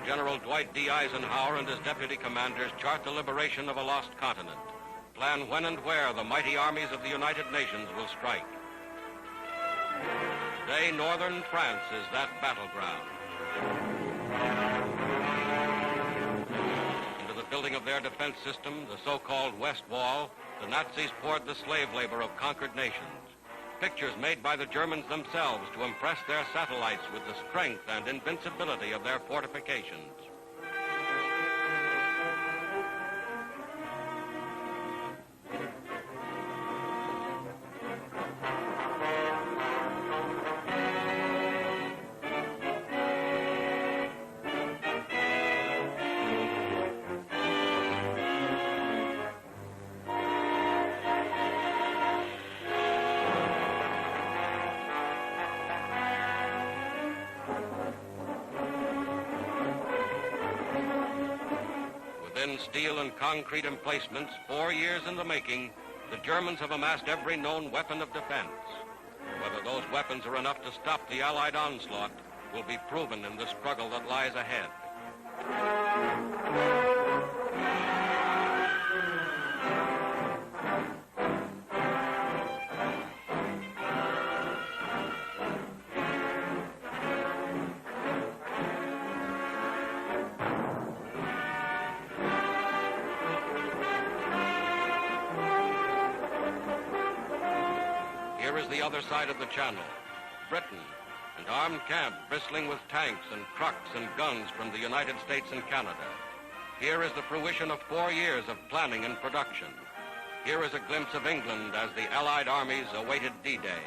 General Dwight D. Eisenhower and his deputy commanders chart the liberation of a lost continent, plan when and where the mighty armies of the United Nations will strike. Today, northern France is that battleground. Into the building of their defense system, the so-called West Wall, the Nazis poured the slave labor of conquered nations. Pictures made by the Germans themselves to impress their satellites with the strength and invincibility of their fortifications. In steel and concrete emplacements, 4 years in the making, the Germans have amassed every known weapon of defense. Whether those weapons are enough to stop the Allied onslaught will be proven in the struggle that lies ahead. Here is the other side of the channel, Britain, an armed camp bristling with tanks and trucks and guns from the United States and Canada. Here is the fruition of 4 years of planning and production. Here is a glimpse of England as the Allied armies awaited D-Day.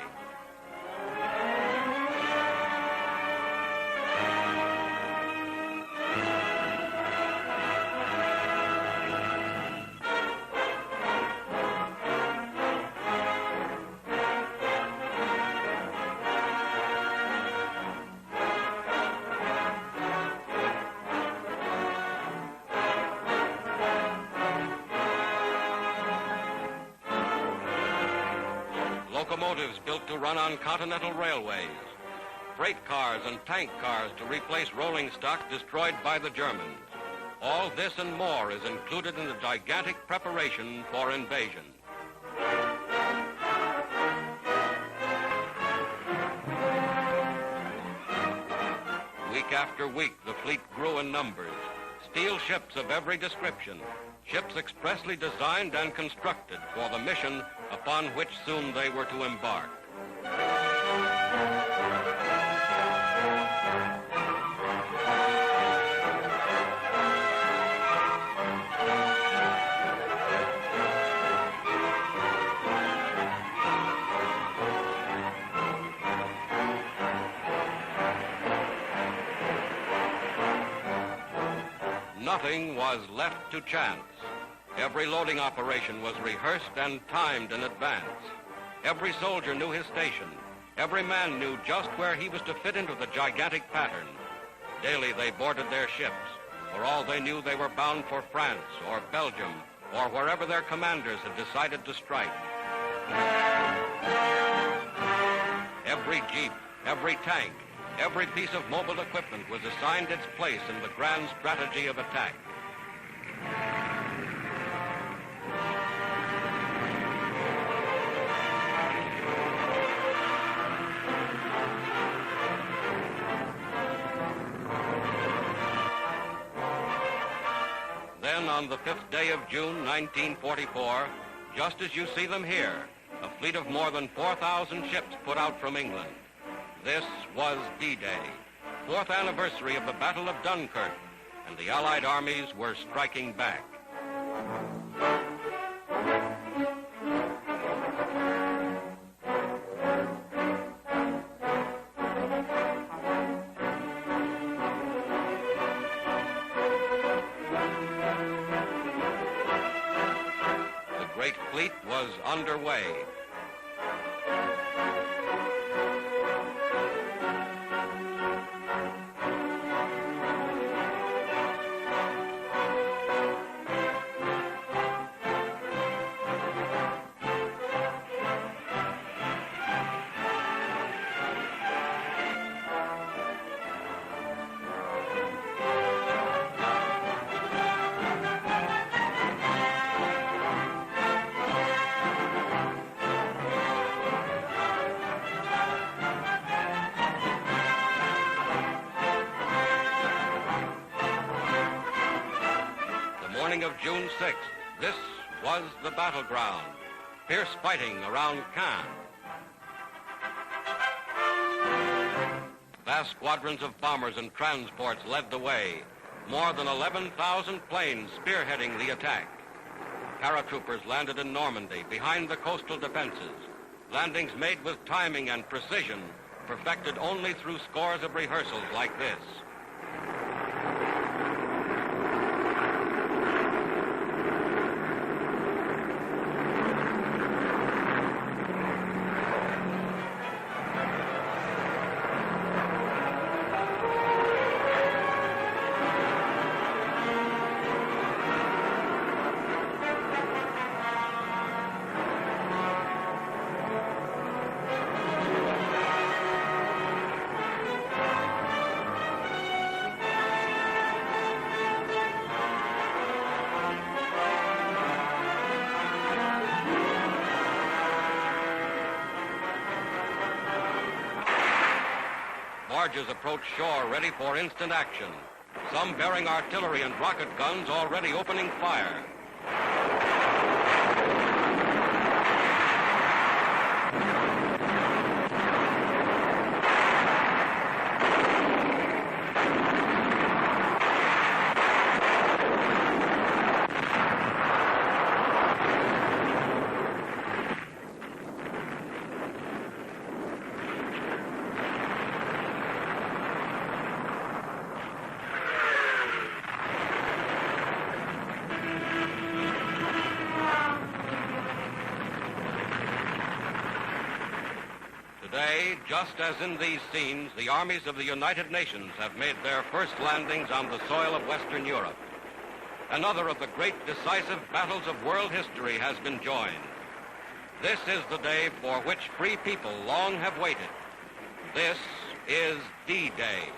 Locomotives built to run on continental railways, freight cars and tank cars to replace rolling stock destroyed by the Germans. All this and more is included in the gigantic preparation for invasion. Week after week, the fleet grew in numbers. Steel ships of every description, ships expressly designed and constructed for the mission upon which soon they were to embark. Nothing was left to chance. Every loading operation was rehearsed and timed in advance. Every soldier knew his station. Every man knew just where he was to fit into the gigantic pattern. Daily they boarded their ships. For all they knew, they were bound for France or Belgium or wherever their commanders had decided to strike. Every jeep, every tank, every piece of mobile equipment was assigned its place in the grand strategy of attack. Then, on the 5th day of June, 1944, just as you see them here, a fleet of more than 4,000 ships put out from England. This was D-Day, 4th anniversary of the Battle of Dunkirk, and the Allied armies were striking back. The great fleet was underway. morning of June 6th, this was the battleground. Fierce fighting around Caen. Vast squadrons of bombers and transports led the way. More than 11,000 planes spearheading the attack. Paratroopers landed in Normandy behind the coastal defenses. Landings made with timing and precision, perfected only through scores of rehearsals like this. Barges approach shore ready for instant action. Some bearing artillery and rocket guns already opening fire. Today, just as in these scenes, the armies of the United Nations have made their first landings on the soil of Western Europe. Another of the great decisive battles of world history has been joined. This is the day for which free people long have waited. This is D-Day.